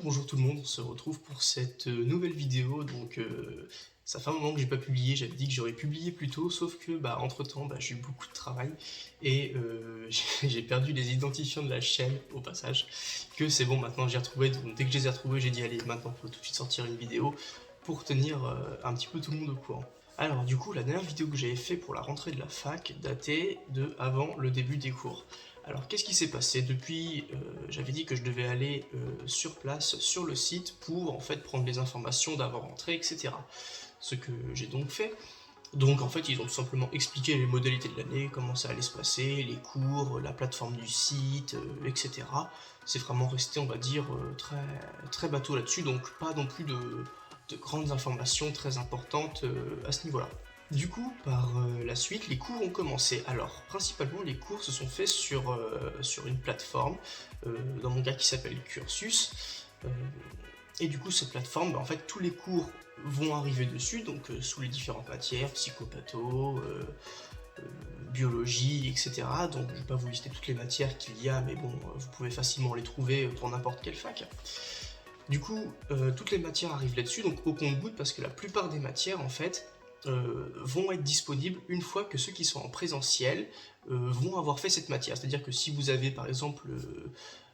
Bonjour tout le monde, on se retrouve pour cette nouvelle vidéo. Ça fait un moment que j'ai pas publié, j'avais dit que j'aurais publié plus tôt, sauf que entre temps j'ai eu beaucoup de travail et j'ai perdu les identifiants de la chaîne au passage. Que c'est bon, maintenant j'ai retrouvé, donc dès que je les ai retrouvés, j'ai dit allez, maintenant faut tout de suite sortir une vidéo pour tenir un petit peu tout le monde au courant. Alors du coup, la dernière vidéo que j'avais fait pour la rentrée de la fac datait de avant le début des cours. Alors qu'est-ce qui s'est passé depuis j'avais dit que je devais aller sur place, sur le site, pour en fait prendre les informations d'avant-rentrée, etc. Ce que j'ai donc fait. Donc en fait, ils ont tout simplement expliqué les modalités de l'année, comment ça allait se passer, les cours, la plateforme du site, etc. C'est vraiment resté, on va dire, très bateau là-dessus, donc pas non plus de grandes informations très importantes à ce niveau-là. Du coup, par la suite, les cours ont commencé. Alors, principalement, les cours se sont faits sur une plateforme, dans mon cas qui s'appelle Cursus. Et du coup, cette plateforme, en fait, tous les cours vont arriver dessus, donc sous les différentes matières, psychopatho, biologie, etc. Donc, je ne vais pas vous lister toutes les matières qu'il y a, mais bon, vous pouvez facilement les trouver pour n'importe quelle fac. Du coup, toutes les matières arrivent là-dessus, donc au compte-gouttes, parce que la plupart des matières, en fait, vont être disponibles une fois que ceux qui sont en présentiel vont avoir fait cette matière. C'est-à-dire que si vous avez par exemple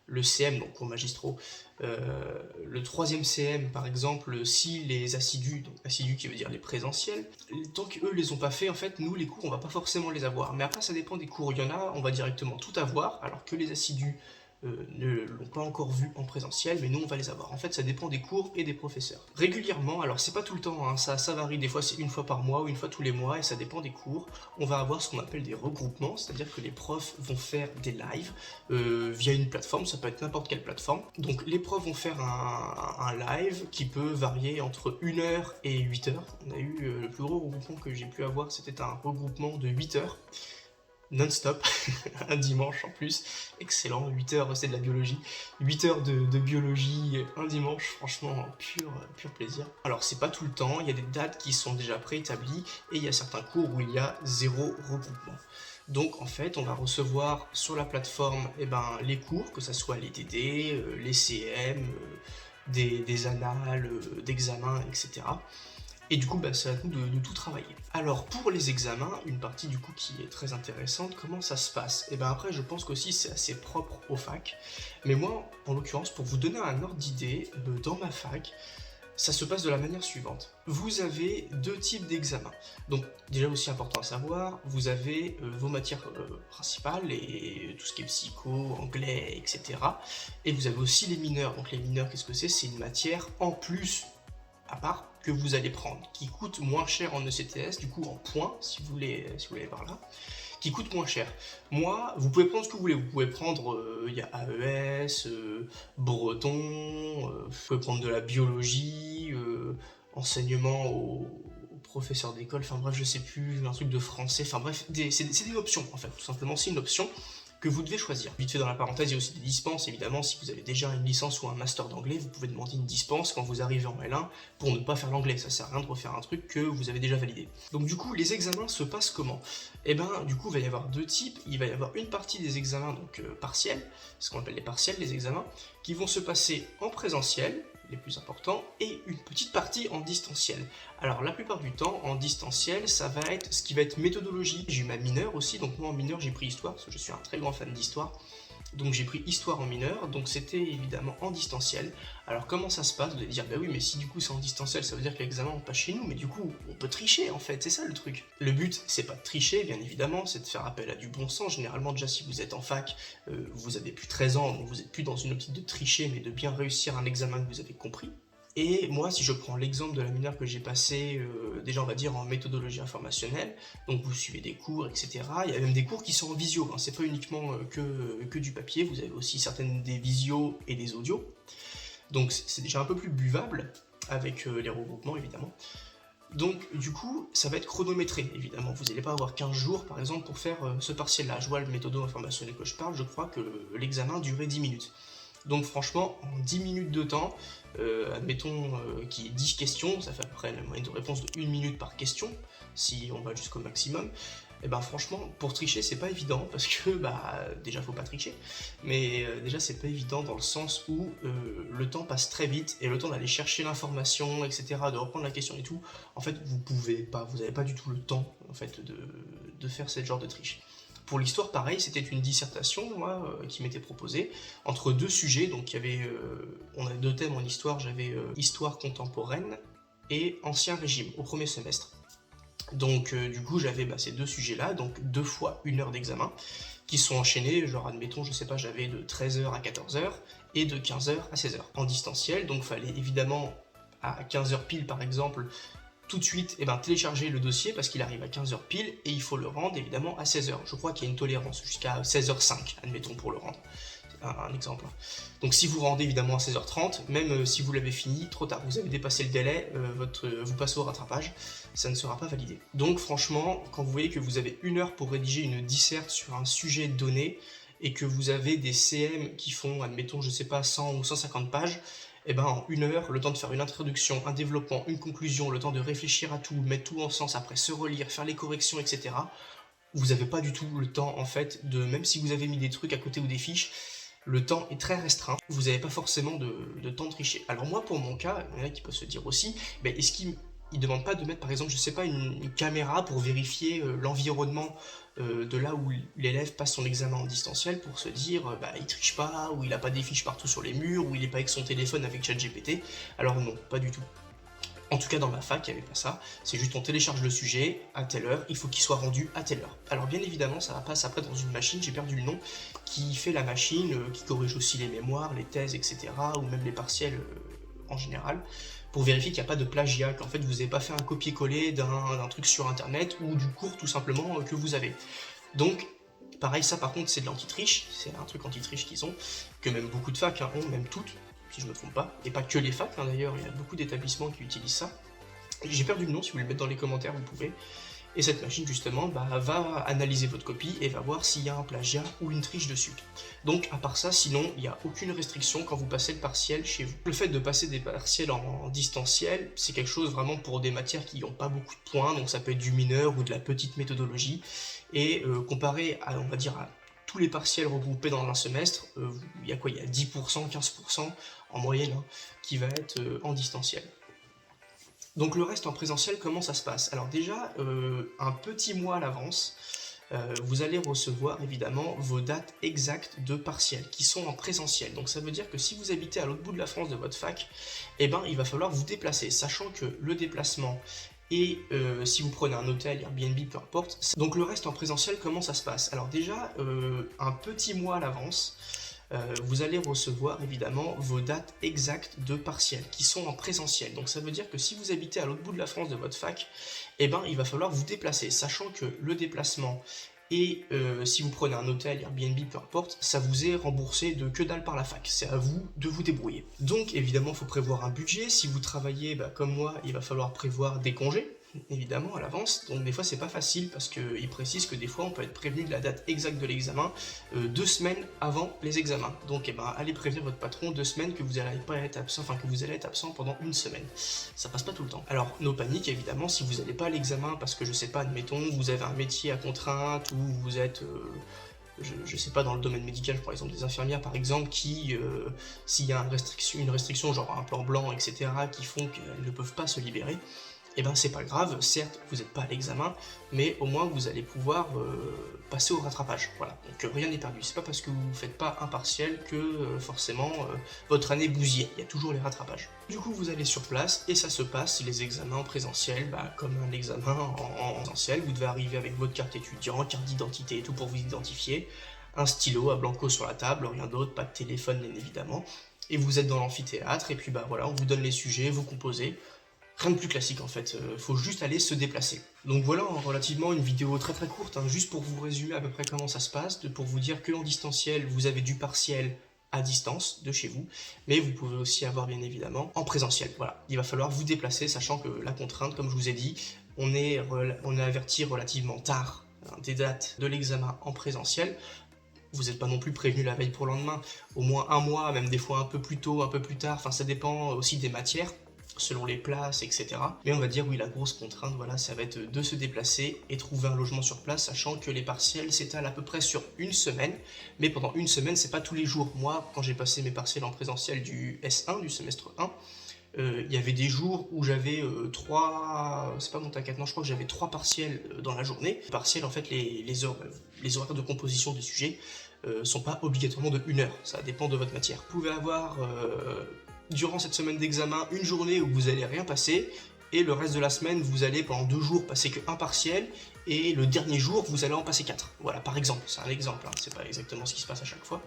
le CM, donc cours magistraux, le troisième CM par exemple, si les assidus, donc assidus qui veut dire les présentiels, tant qu'eux les ont pas fait, en fait, nous les cours on va pas forcément les avoir. Mais après ça dépend des cours, il y en a, on va directement tout avoir, alors que les assidus ne l'ont pas encore vu en présentiel, mais nous on va les avoir. En fait, ça dépend des cours et des professeurs. Régulièrement, alors c'est pas tout le temps, hein, ça varie, des fois c'est une fois par mois ou une fois tous les mois, et ça dépend des cours. On va avoir ce qu'on appelle des regroupements, c'est-à-dire que les profs vont faire des lives via une plateforme, ça peut être n'importe quelle plateforme. Donc les profs vont faire un live qui peut varier entre 1 heure et 8 heures. On a eu le plus gros regroupement que j'ai pu avoir, c'était un regroupement de 8 heures non-stop, un dimanche en plus, excellent, 8 heures c'est de la biologie, 8 heures de biologie, un dimanche, franchement, pur plaisir. Alors c'est pas tout le temps, il y a des dates qui sont déjà préétablies, et il y a certains cours où il y a 0 regroupement. Donc en fait, on va recevoir sur la plateforme les cours, que ce soit les DD, les CM, des annales, d'examens, etc. Et du coup, c'est à nous de tout travailler. Alors, pour les examens, une partie du coup qui est très intéressante, comment ça se passe? Et après, je pense qu'aussi c'est assez propre aux facs. Mais moi, en l'occurrence, pour vous donner un ordre d'idée, dans ma fac, ça se passe de la manière suivante. Vous avez 2 types d'examens. Donc, déjà aussi important à savoir, vous avez vos matières principales, et tout ce qui est psycho, anglais, etc. Et vous avez aussi les mineurs. Donc les mineurs, qu'est-ce que c'est? C'est une matière en plus à part que vous allez prendre, qui coûte moins cher en ECTS, du coup en points, si vous voulez par là, qui coûte moins cher. Moi, vous pouvez prendre ce que vous voulez, vous pouvez prendre, il y a AES, breton, vous pouvez prendre de la biologie, enseignement aux professeurs d'école, enfin bref, je sais plus, un truc de français, enfin bref, c'est des options en fait, tout simplement, c'est une option que vous devez choisir. Vite fait dans la parenthèse, il y a aussi des dispenses, évidemment, si vous avez déjà une licence ou un master d'anglais, vous pouvez demander une dispense quand vous arrivez en L1 pour ne pas faire l'anglais, ça sert à rien de refaire un truc que vous avez déjà validé. Donc du coup, les examens se passent comment? Du coup, il va y avoir 2 types, il va y avoir une partie des examens, donc partiels, ce qu'on appelle les partiels, les examens, qui vont se passer en présentiel, les plus importants, et une petite partie en distanciel. Alors la plupart du temps, en distanciel, ça va être ce qui va être méthodologie. J'ai eu ma mineure aussi, donc moi en mineure j'ai pris histoire, parce que je suis un très grand fan d'histoire. Donc j'ai pris histoire en mineur, donc c'était évidemment en distanciel. Alors comment ça se passe? Vous allez dire, oui, mais si du coup c'est en distanciel, ça veut dire que l'examen on passe chez nous, mais du coup on peut tricher en fait, c'est ça le truc. Le but c'est pas de tricher, bien évidemment, c'est de faire appel à du bon sens. Généralement déjà si vous êtes en fac, vous avez plus 13 ans, donc vous êtes plus dans une optique de tricher, mais de bien réussir un examen que vous avez compris. Et moi, si je prends l'exemple de la mineure que j'ai passée, déjà on va dire en méthodologie informationnelle, donc vous suivez des cours, etc. Il y a même des cours qui sont en visio, hein. C'est pas uniquement que du papier, vous avez aussi certaines des visios et des audios. Donc c'est déjà un peu plus buvable, avec les regroupements évidemment. Donc du coup, ça va être chronométré, évidemment. Vous n'allez pas avoir 15 jours, par exemple, pour faire ce partiel-là. Je vois le méthodo informationnel que je parle, je crois que l'examen durait 10 minutes. Donc franchement, en 10 minutes de temps, admettons qu'il y ait 10 questions, ça fait à peu près la moyenne de réponse de 1 minute par question, si on va jusqu'au maximum. Et ben franchement, pour tricher, c'est pas évident parce que déjà faut pas tricher, mais déjà c'est pas évident dans le sens où le temps passe très vite et le temps d'aller chercher l'information, etc., de reprendre la question et tout, en fait vous pouvez pas, vous avez pas du tout le temps en fait de faire ce genre de triche. Pour l'histoire, pareil, c'était une dissertation moi, qui m'était proposée entre deux sujets. Donc il y avait, on a deux thèmes en histoire. J'avais histoire contemporaine et ancien régime au premier semestre. Donc du coup j'avais ces deux sujets-là, donc 2 fois 1 heure d'examen, qui sont enchaînés, genre admettons, je sais pas, j'avais de 13h à 14h et de 15h à 16h en distanciel. Donc fallait évidemment à 15h pile par exemple tout de suite télécharger le dossier parce qu'il arrive à 15h pile et il faut le rendre évidemment à 16h. Je crois qu'il y a une tolérance jusqu'à 16h05, admettons, pour le rendre. Un exemple. Donc si vous rendez évidemment à 16h30, même si vous l'avez fini, trop tard, vous avez dépassé le délai, vous passez au rattrapage, ça ne sera pas validé. Donc franchement, quand vous voyez que vous avez 1 heure pour rédiger une disserte sur un sujet donné, et que vous avez des CM qui font, admettons, je sais pas, 100 ou 150 pages, et en 1 heure, le temps de faire une introduction, un développement, une conclusion, le temps de réfléchir à tout, mettre tout en sens, après se relire, faire les corrections, etc., vous n'avez pas du tout le temps, en fait, même si vous avez mis des trucs à côté ou des fiches, le temps est très restreint, vous n'avez pas forcément de temps de tricher. Alors moi, pour mon cas, il y en a qui peuvent se dire aussi, est-ce qu'il ne demande pas de mettre, par exemple, je sais pas, une caméra pour vérifier l'environnement de là où l'élève passe son examen en distanciel pour se dire, il triche pas, ou il n'a pas des fiches partout sur les murs, ou il n'est pas avec son téléphone avec ChatGPT. Alors non, pas du tout. En tout cas, dans ma fac, il n'y avait pas ça. C'est juste on télécharge le sujet à telle heure, il faut qu'il soit rendu à telle heure. Alors bien évidemment, ça passe après dans une machine, j'ai perdu le nom, qui fait la machine, qui corrige aussi les mémoires, les thèses, etc., ou même les partiels en général, pour vérifier qu'il n'y a pas de plagiat, qu'en fait vous n'avez pas fait un copier-coller d'un truc sur internet, ou du cours tout simplement que vous avez. Donc, pareil, ça par contre c'est de l'anti-triche, c'est un truc anti-triche qu'ils ont, que même beaucoup de facs ont, même toutes, si je ne me trompe pas, et pas que les facs d'ailleurs, il y a beaucoup d'établissements qui utilisent ça. J'ai perdu le nom, si vous voulez le mettre dans les commentaires, vous pouvez. Et cette machine justement va analyser votre copie et va voir s'il y a un plagiat ou une triche dessus. Donc à part ça, sinon il n'y a aucune restriction quand vous passez le partiel chez vous. Le fait de passer des partiels en distanciel, c'est quelque chose vraiment pour des matières qui n'ont pas beaucoup de points, donc ça peut être du mineur ou de la petite méthodologie. Et comparé à, on va dire, à tous les partiels regroupés dans un semestre, il y a quoi? Il y a 10%, 15% en moyenne qui va être en distanciel. Donc le reste en présentiel, comment ça se passe? Alors déjà, un petit mois à l'avance, vous allez recevoir évidemment vos dates exactes de partiels qui sont en présentiel. Donc ça veut dire que si vous habitez à l'autre bout de la France de votre fac, il va falloir vous déplacer, sachant que le déplacement et si vous prenez un hôtel, Airbnb, peu importe. Donc le reste en présentiel, comment ça se passe? Alors déjà, un petit mois à l'avance, vous allez recevoir évidemment vos dates exactes de partiels qui sont en présentiel. Donc ça veut dire que si vous habitez à l'autre bout de la France de votre fac, il va falloir vous déplacer, sachant que le déplacement et si vous prenez un hôtel, Airbnb, peu importe, ça vous est remboursé de que dalle par la fac. C'est à vous de vous débrouiller. Donc évidemment, il faut prévoir un budget. Si vous travaillez comme moi, il va falloir prévoir des congés, évidemment, à l'avance. Donc des fois, c'est pas facile parce qu'il précise que des fois, on peut être prévenu de la date exacte de l'examen 2 semaines avant les examens. Donc allez prévenir votre patron 2 semaines que vous allez pas être absent, que vous allez être absent pendant 1 semaine. Ça passe pas tout le temps. Alors, no panique, évidemment, si vous n'allez pas à l'examen parce que je sais pas, admettons, vous avez un métier à contrainte ou vous êtes je sais pas, dans le domaine médical, par exemple des infirmières par exemple, qui, s'il y a une restriction, genre un plan blanc, etc., qui font qu'elles ne peuvent pas se libérer, c'est pas grave, certes vous n'êtes pas à l'examen, mais au moins vous allez pouvoir passer au rattrapage. Voilà, donc rien n'est perdu. C'est pas parce que vous ne faites pas un partiel que forcément votre année bousille, il y a toujours les rattrapages. Du coup vous allez sur place et ça se passe, les examens en présentiel, comme un examen en présentiel. Vous devez arriver avec votre carte étudiant, carte d'identité et tout pour vous identifier, un stylo à blanco sur la table, rien d'autre, pas de téléphone bien évidemment, et vous êtes dans l'amphithéâtre et puis voilà, on vous donne les sujets, vous composez. Rien de plus classique en fait, faut juste aller se déplacer. Donc voilà, relativement une vidéo très très courte, juste pour vous résumer à peu près comment ça se passe, pour vous dire que en distanciel, vous avez du partiel à distance de chez vous, mais vous pouvez aussi avoir bien évidemment en présentiel. Voilà, il va falloir vous déplacer, sachant que la contrainte, comme je vous ai dit, on est averti relativement tard des dates de l'examen en présentiel. Vous n'êtes pas non plus prévenu la veille pour le lendemain, au moins 1 mois, même des fois un peu plus tôt, un peu plus tard, ça dépend aussi des matières. selon les places, etc. Mais on va dire, oui, la grosse contrainte, voilà, ça va être de se déplacer et trouver un logement sur place, sachant que les partiels s'étalent à peu près sur une semaine, mais pendant une semaine, c'est pas tous les jours. Moi, quand j'ai passé mes partiels en présentiel du S1, du semestre 1, il y avait des jours où j'avais c'est pas mon à 4, non, je crois que j'avais 3 partiels dans la journée. Les partiels, en fait, les horaires de composition des sujets sont pas obligatoirement de 1 heure, ça dépend de votre matière. Vous pouvez avoir durant cette semaine d'examen une journée où vous allez rien passer, et le reste de la semaine vous allez pendant 2 jours passer que un partiel, et le dernier jour vous allez en passer 4. Voilà, par exemple, c'est un exemple, hein, c'est pas exactement ce qui se passe à chaque fois,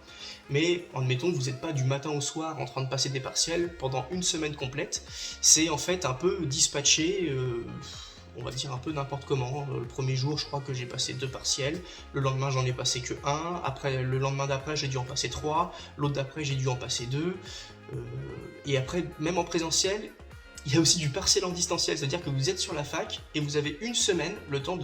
mais admettons que vous n'êtes pas du matin au soir en train de passer des partiels pendant une semaine complète, c'est en fait un peu dispatché, on va dire un peu n'importe comment. Le premier jour, je crois que j'ai passé 2 partiels, le lendemain j'en ai passé que 1, après, le lendemain d'après j'ai dû en passer 3, l'autre d'après j'ai dû en passer 2, et après, même en présentiel, il y a aussi du partiel en distanciel, c'est-à-dire que vous êtes sur la fac et vous avez une semaine, le temps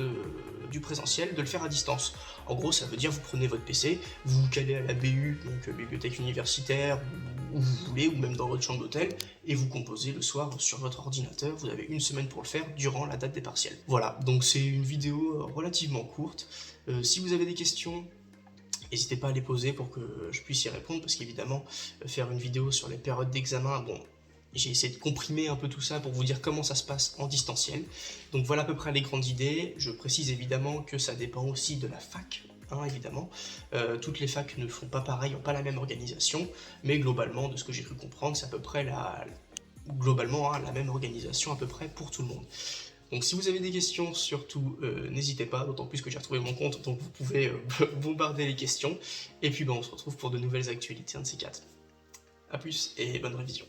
du présentiel, de le faire à distance. En gros, ça veut dire vous prenez votre PC, vous vous calez à la BU, donc bibliothèque universitaire, où vous voulez, ou même dans votre chambre d'hôtel, et vous composez le soir sur votre ordinateur. Vous avez une semaine pour le faire durant la date des partiels. Voilà, donc c'est une vidéo relativement courte. Si vous avez des questions, n'hésitez pas à les poser pour que je puisse y répondre, parce qu'évidemment, faire une vidéo sur les périodes d'examen, bon, j'ai essayé de comprimer un peu tout ça pour vous dire comment ça se passe en distanciel. Donc voilà à peu près les grandes idées. Je précise évidemment que ça dépend aussi de la fac, hein, évidemment. Toutes les facs ne font pas pareil, n'ont pas la même organisation, mais globalement, de ce que j'ai cru comprendre, c'est à peu près la même organisation à peu près pour tout le monde. Donc si vous avez des questions, surtout n'hésitez pas, d'autant plus que j'ai retrouvé mon compte, donc vous pouvez bombarder les questions. Et puis on se retrouve pour de nouvelles actualités, un de ces 4. A plus et bonne révision.